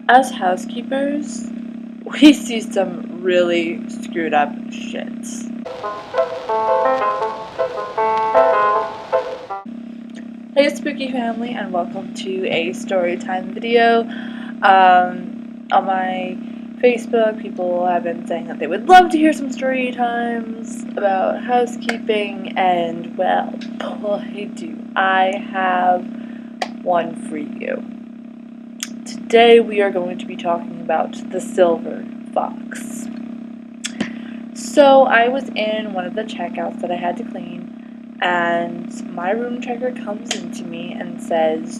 As housekeepers, we see some really screwed up shit. Hey spooky family, and welcome to a storytime video. On my Facebook, people have been saying that they would love to hear some story times about housekeeping, and well, boy do I have one for you. Today we are going to be talking about the silver fox. So I was in one of the checkouts that I had to clean, and my room checker comes into me and says,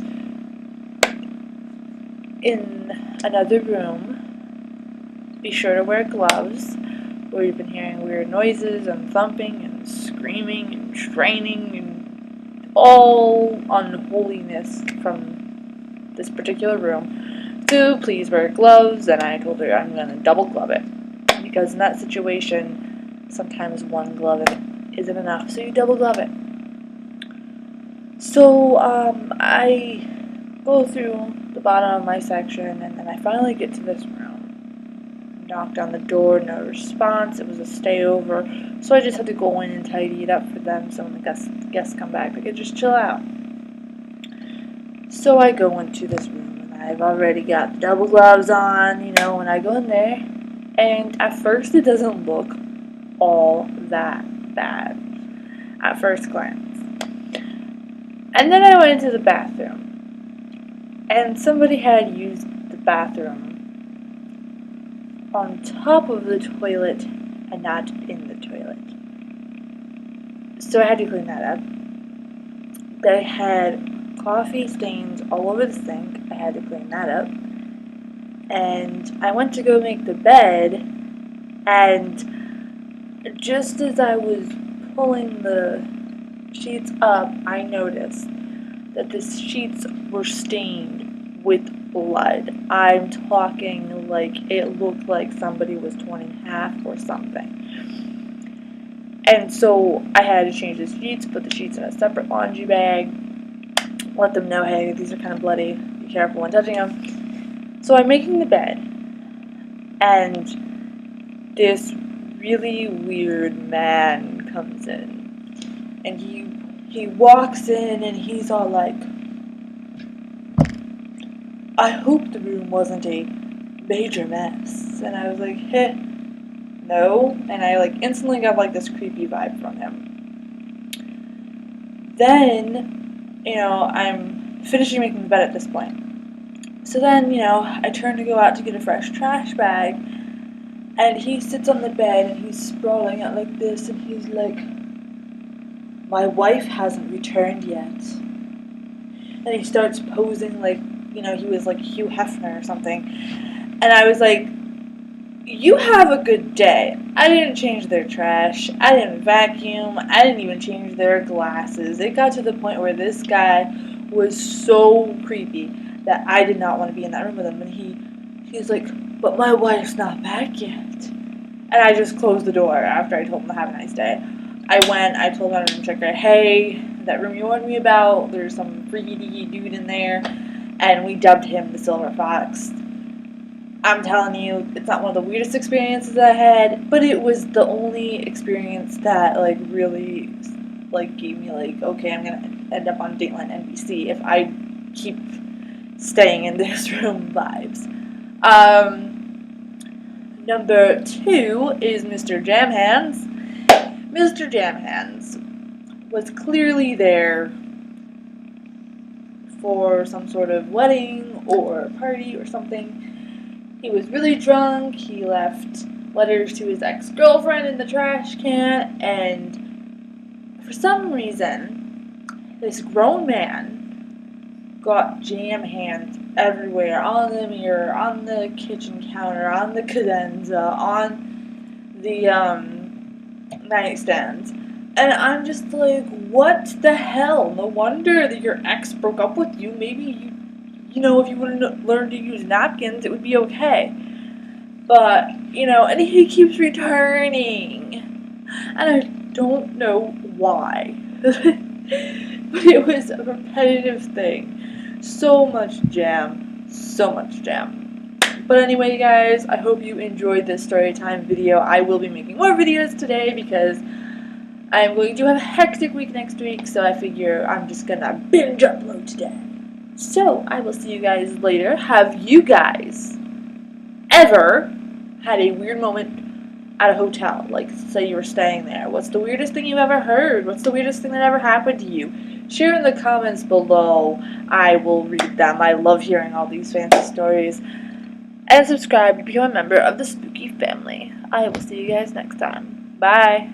in another room, be sure to wear gloves. We've been hearing weird noises and thumping and screaming and straining and all unholiness from this particular room. So please wear gloves. And I told her I'm going to double glove it, because in that situation sometimes one glove isn't enough, so you double glove it. So I go through the bottom of my section, and then I finally get to this room. Knocked on the door, no response. It was a stay over, so I just had to go in and tidy it up for them, so when the guests come back they could just chill out. So I go into this room, and I've already got the double gloves on, when I go in there, and at first it doesn't look all that bad at first glance. And then I went into the bathroom, and somebody had used the bathroom on top of the toilet and not in the toilet. So I had to clean that up. They had coffee stains all over the sink. I had to clean that up. And I went to go make the bed, and just as I was pulling the sheets up, I noticed that the sheets were stained with blood. I'm talking like it looked like somebody was torn in half or something. And so I had to change the sheets, put the sheets in a separate laundry bag, let them know, hey, these are kind of bloody, be careful when touching them. So I'm making the bed, and this really weird man comes in, and he walks in, and he's all like, I hope the room wasn't a major mess. And I was like, no. And I instantly got this creepy vibe from him. Then, I'm finishing making the bed at this point. So then, I turn to go out to get a fresh trash bag, and he sits on the bed and he's sprawling out like this, and he's like, my wife hasn't returned yet. And he starts posing like, he was like Hugh Hefner or something. And I was like, you have a good day. I didn't change their trash. I didn't vacuum. I didn't even change their glasses. It got to the point where this guy was so creepy that I did not want to be in that room with him. And he's like, but my wife's not back yet. And I just closed the door after I told him to have a nice day. I told my room checker, hey, that room you warned me about, there's some freaky deaky dude in there. And we dubbed him the Silver Fox. I'm telling you, it's not one of the weirdest experiences I had, but it was the only experience that really gave me okay, I'm gonna end up on Dateline NBC if I keep staying in this room vibes. Number 2 is Mr. Jamhands. Mr. Jamhands was clearly there for some sort of wedding or party or something. He was really drunk. He left letters to his ex-girlfriend in the trash can, and for some reason, this grown man got jam hands everywhere, on the mirror, on the kitchen counter, on the cadenza, on the nightstands. And I'm just like, what the hell? No wonder that your ex broke up with you. Maybe if you would have learned to use napkins, it would be okay. But, and he keeps returning. And I don't know why. But it was a repetitive thing. So much jam. But anyway, guys, I hope you enjoyed this story time video. I will be making more videos today because I'm going to have a hectic week next week, so I figure I'm just gonna binge upload today. So, I will see you guys later. Have you guys ever had a weird moment at a hotel? Like, say you were staying there. What's the weirdest thing you've ever heard? What's the weirdest thing that ever happened to you? Share in the comments below. I will read them. I love hearing all these fancy stories. And subscribe to become a member of the spooky family. I will see you guys next time. Bye.